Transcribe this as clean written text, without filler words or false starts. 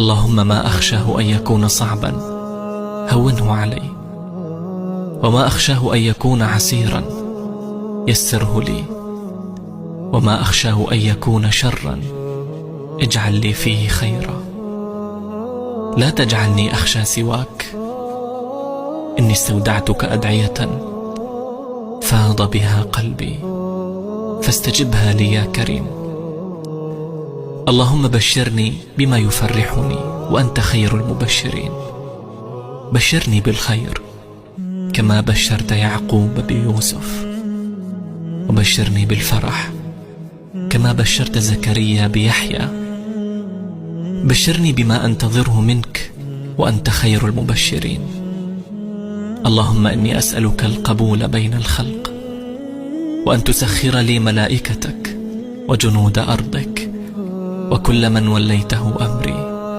اللهم ما أخشاه أن يكون صعبا هونه علي، وما أخشاه أن يكون عسيرا يسره لي، وما أخشاه أن يكون شرا اجعل لي فيه خيرا. لا تجعلني أخشى سواك، إني استودعتك أدعية فاض بها قلبي فاستجبها لي يا كريم. اللهم بشرني بما يفرحني وأنت خير المبشرين. بشرني بالخير كما بشرت يعقوب بيوسف، وبشرني بالفرح كما بشرت زكريا بيحيى. بشرني بما أنتظره منك وأنت خير المبشرين. اللهم إني أسألك القبول بين الخلق، وأن تسخر لي ملائكتك وجنود أرضك وكل من وليته أمري.